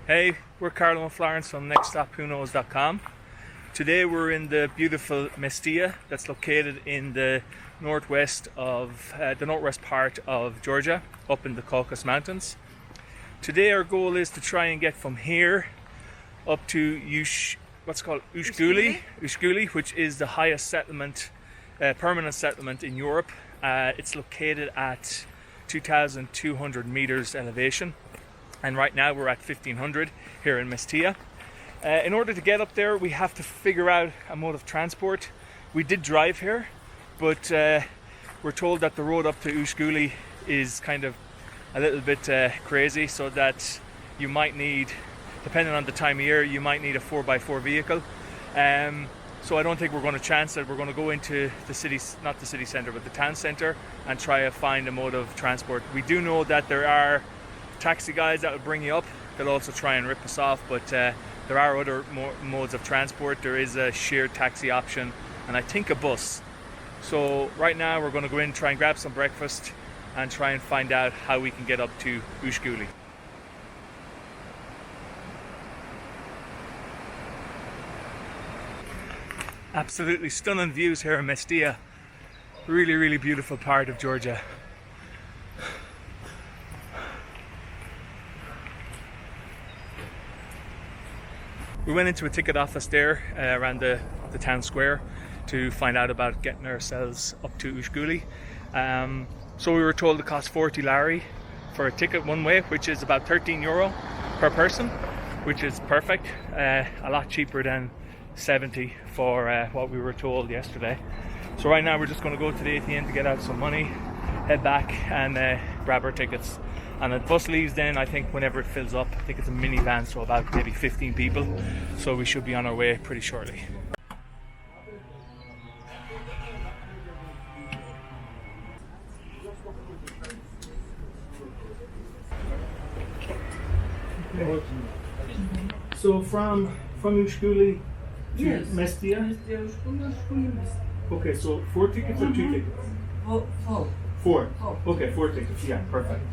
Hey, we're Carlo and Florence from nextstopwhoknows.com. Today we're in the beautiful Mestia that's located in the northwest part of Georgia, up in the Caucasus Mountains. Today our goal is to try and get from here up to Ushguli, which is the highest permanent settlement in Europe. It's located at 2,200 meters elevation, and right now we're at 1,500 here in Mestia. In order to get up there, we have to figure out a mode of transport. We did drive here, but we're told that the road up to Ushguli is kind of a little bit crazy, so that you might need, depending on the time of year, you might need a 4x4 vehicle. So I don't think we're going to chance it. We're going to go into the city, not the city centre, but the town centre, and try to find a mode of transport. We do know that there are taxi guys that will bring you up. They'll also try and rip us off, but there are other modes of transport. There is a shared taxi option, and I think a bus. So right now we're going to go in, try and grab some breakfast, and try and find out how we can get up to Ushguli. Absolutely stunning views here in Mestia. Really, really beautiful part of Georgia. We went into a ticket office there around the town square to find out about getting ourselves up to Ushguli. So we were told it cost 40 lari for a ticket one way, which is about €13 per person, which is perfect. A lot cheaper than 70 for what we were told yesterday. So right now we're just going to go to the ATM to get out some money, head back and grab our tickets. And the bus leaves then, I think, whenever it fills up. I think it's a minivan, so about maybe 15 people. So we should be on our way pretty shortly. So from Ushguli to Mestia? Okay, so 4 tickets or 2 tickets? Four. Okay, 4 tickets. Yeah, perfect.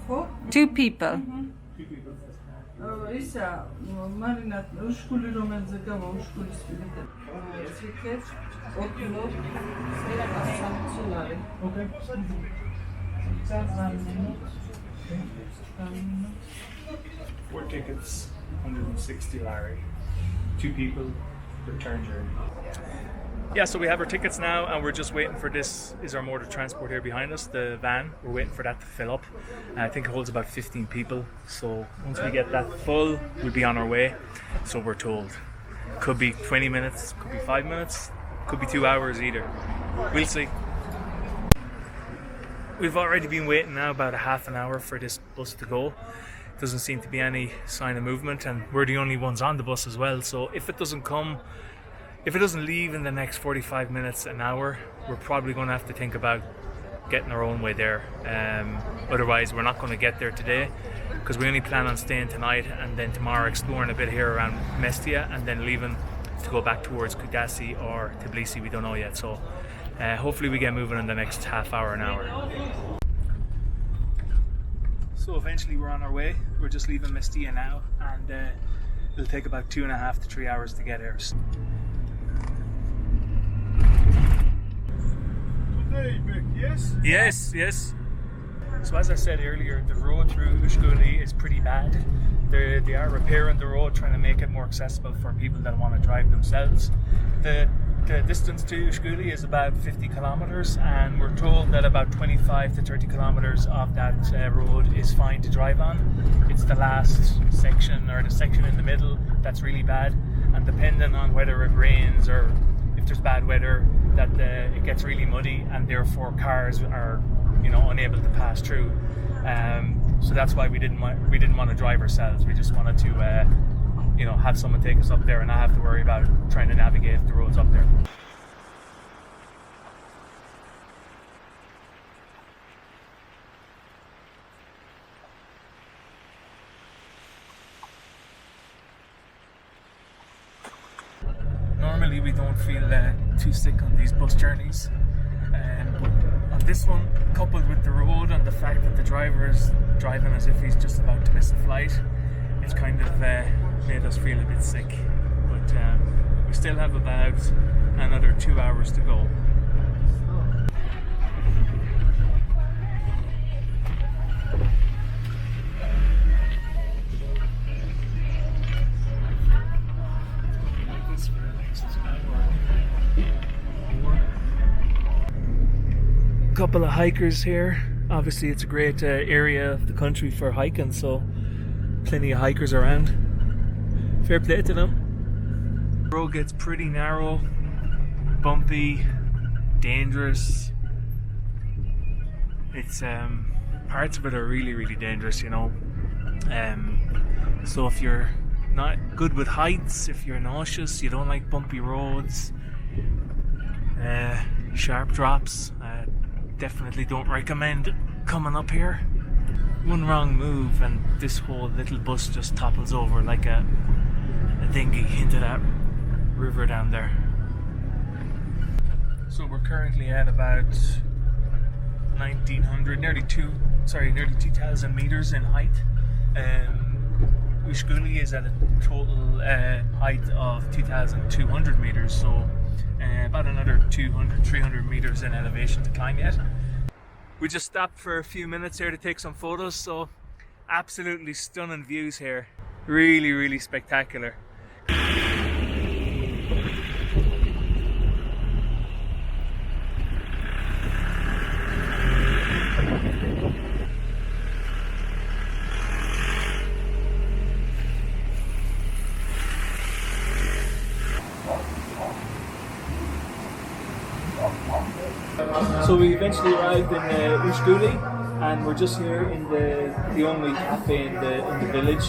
Four? Two people. Okay. 4 tickets, 160 lari. 2 people, return journey. Yeah, so we have our tickets now, and we're just waiting for this. Is our mode of transport here behind us, the van. We're waiting for that to fill up. I think it holds about 15 people. So once we get that full, we'll be on our way. So we're told. Could be 20 minutes, could be 5 minutes, could be 2 hours either. We'll see. We've already been waiting now about a half an hour for this bus to go. Doesn't seem to be any sign of movement, and we're the only ones on the bus as well. So if it doesn't leave in the next 45 minutes, an hour, we're probably going to have to think about getting our own way there. Otherwise, we're not going to get there today, because we only plan on staying tonight and then tomorrow exploring a bit here around Mestia, and then leaving to go back towards Kudasi or Tbilisi. We don't know yet. So hopefully we get moving in the next half hour, an hour. So eventually we're on our way. We're just leaving Mestia now, and it'll take about 2.5 to 3 hours to get here. Yes. So as I said earlier, the road through Ushguli is pretty bad. They are repairing the road, trying to make it more accessible for people that want to drive themselves. The distance to Ushguli is about 50 kilometers, and we're told that about 25 to 30 kilometers of that road is fine to drive on. It's the last section, or the section in the middle, that's really bad. And depending on whether it rains or if there's bad weather, that it gets really muddy, and therefore cars are, unable to pass through. So that's why we didn't want to drive ourselves. We just wanted to, have someone take us up there and not have to worry about trying to navigate the roads up there. normally we don't feel too sick on these bus journeys, but on this one, coupled with the road and the fact that the driver is driving as if he's just about to miss a flight, it's kind of made us feel a bit sick. But we still have about another 2 hours to go. Couple of hikers here. Obviously it's a great area of the country for hiking, so plenty of hikers around. Fair play to them. The road gets pretty narrow, bumpy, dangerous. It's parts of it are really dangerous, you know. So if you're not good with heights, if you're nauseous, you don't like bumpy roads, sharp drops, definitely don't recommend coming up here. One wrong move and this whole little bus just topples over like a dinghy into that river down there. So we're currently at about 1900, nearly 2000 meters in height. Ushguli is at a total height of 2200 meters, so about another 200-300 meters in elevation to climb yet. We just stopped for a few minutes here to take some photos, so absolutely stunning views here. Really spectacular. So we eventually arrived in Ushguli, and we're just here in the only cafe in the village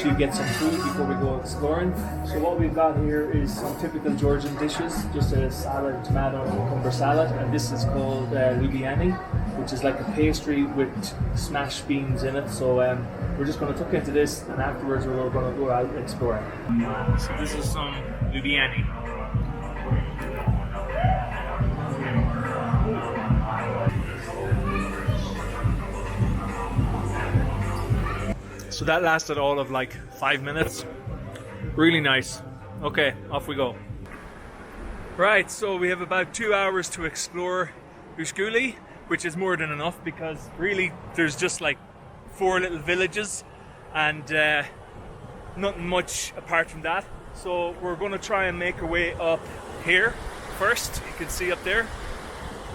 to get some food before we go exploring. So what we've got here is some typical Georgian dishes, just a salad, tomato and cucumber salad, and this is called lubiani, which is like a pastry with smashed beans in it. So we're just going to tuck into this, and afterwards we're going to go out exploring. So this is some lubiani. So that lasted all of like 5 minutes. Really nice. Okay, off we go. Right, so we have about 2 hours to explore Ushguli, which is more than enough because really there's just like 4 little villages and nothing much apart from that. So we're going to try and make our way up here first. You can see up there.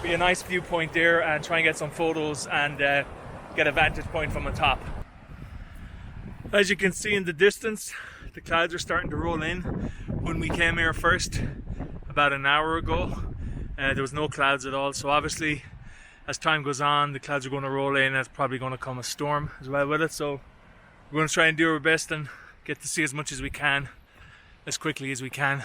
Be a nice viewpoint there and try and get some photos and get a vantage point from the top. As you can see in the distance, the clouds are starting to roll in. When we came here first, about an hour ago, there was no clouds at all. So obviously, as time goes on, the clouds are going to roll in. There's probably going to come a storm as well with it. So we're going to try and do our best and get to see as much as we can, as quickly as we can.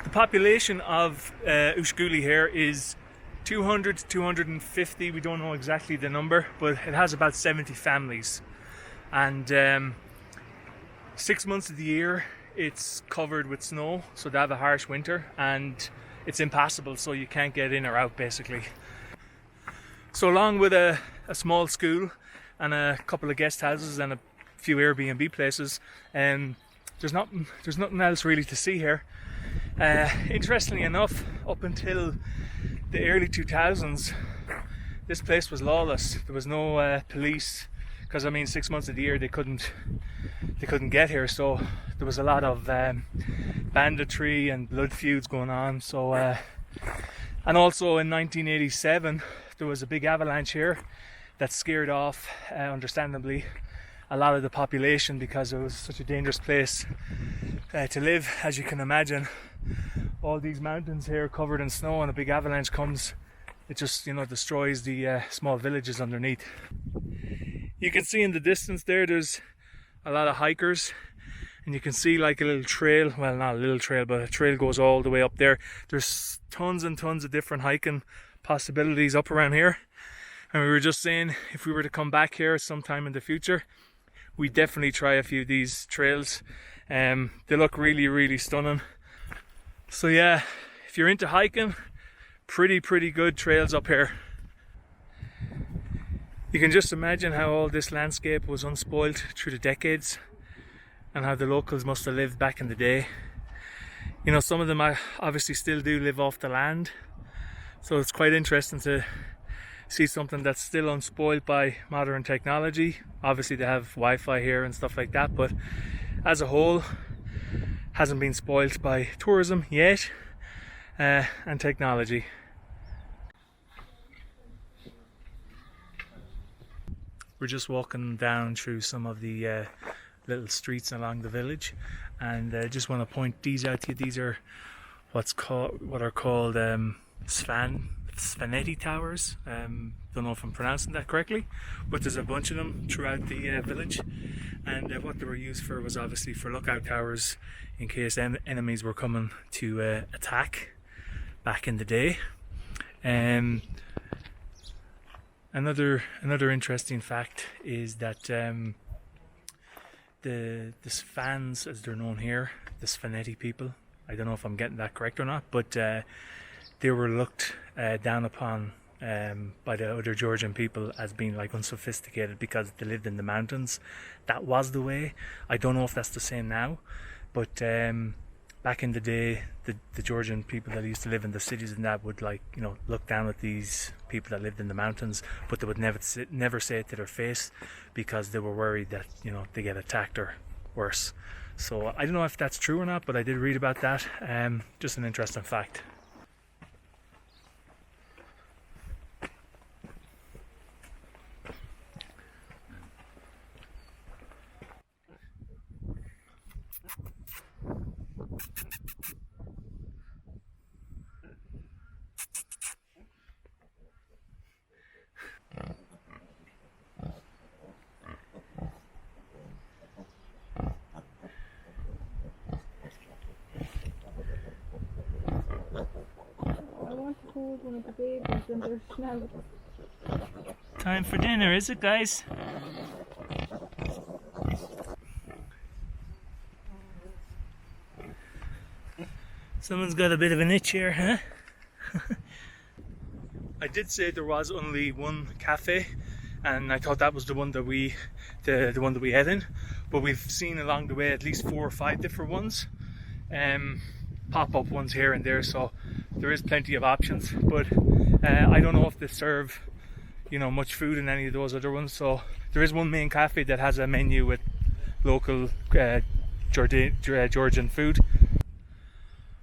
The population of Ushguli here is 200 to 250. We don't know exactly the number, but it has about 70 families. And 6 months of the year it's covered with snow, so they have a harsh winter and it's impassable, so you can't get in or out basically. So along with a small school and a couple of guest houses and a few Airbnb places, there's nothing else really to see here. Interestingly enough, up until the early 2000s, this place was lawless. There was no police, because I mean 6 months of the year they couldn't get here, so there was a lot of banditry and blood feuds going on. So and also in 1987 there was a big avalanche here that scared off, understandably, a lot of the population because it was such a dangerous place to live. As you can imagine, all these mountains here covered in snow, and a big avalanche comes, it just, you know, destroys the small villages underneath. You can see in the distance there's a lot of hikers, and and you can see like a little trail, well not a little trail, but a trail goes all the way up there. There's tons and tons of different hiking possibilities up around here, and we were just saying if we were to come back here sometime in the future, we definitely try a few of these trails. They look really, really stunning. So yeah, if you're into hiking, pretty good trails up here. You can just imagine how all this landscape was unspoiled through the decades, and how the locals must have lived back in the day. You know, some of them obviously still do live off the land, so it's quite interesting to see something that's still unspoiled by modern technology. Obviously they have Wi-Fi here and stuff like that, but as a whole hasn't been spoiled by tourism yet, and technology. We're just walking down through some of the little streets along the village, and I just want to point these out to you. These are what are called Svaneti towers. Don't know if I'm pronouncing that correctly, but there's a bunch of them throughout the village, and what they were used for was obviously for lookout towers in case enemies were coming to attack back in the day. Another interesting fact is that the Svans, as they're known here, the Svaneti people, I don't know if I'm getting that correct or not, but they were looked down upon by the other Georgian people as being like unsophisticated because they lived in the mountains. That was the way. I don't know if that's the same now, but back in the day, the Georgian people that used to live in the cities and that would, like, you know, look down at these people that lived in the mountains, but they would never say it to their face because they were worried that, you know, they get attacked or worse. So I don't know if that's true or not, but I did read about that. Just an interesting fact. One of the babies in their snout. Time for dinner, is it, guys? Someone's got a bit of an itch here, huh? I did say there was only one cafe, and I thought that was the one that we ate in, but we've seen along the way at least 4 or 5 different ones, pop-up ones here and there, so there is plenty of options. But I don't know if they serve, you know, much food in any of those other ones. So there is one main cafe that has a menu with local Georgian food.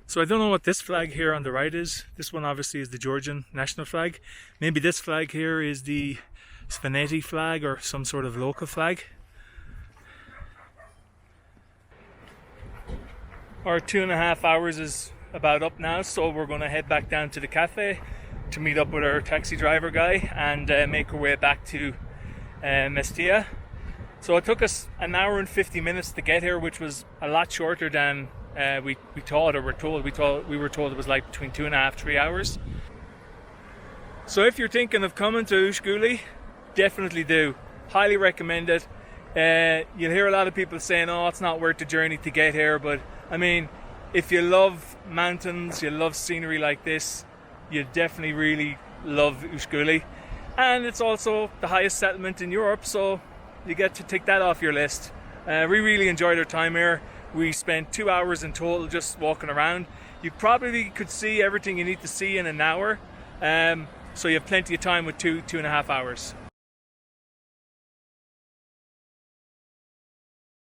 So I don't know what this flag here on the right is. This one obviously is the Georgian national flag. Maybe this flag here is the Svaneti flag or some sort of local flag. Our 2.5 hours is about up now, so we're going to head back down to the cafe to meet up with our taxi driver guy and make our way back to Mestia. So it took us 1 hour and 50 minutes to get here, which was a lot shorter than we thought or were told. We were told it was like between 2.5 to 3 hours. So if you're thinking of coming to Ushguli, definitely do. Highly recommend it. You'll hear a lot of people saying, oh, it's not worth the journey to get here, but I mean, if you love mountains, you love scenery like this, you definitely really love Ushguli. And it's also the highest settlement in Europe, so you get to tick that off your list. We really enjoyed our time here. We spent 2 hours in total just walking around. You probably could see everything you need to see in an hour, so you have plenty of time with 2.5 hours.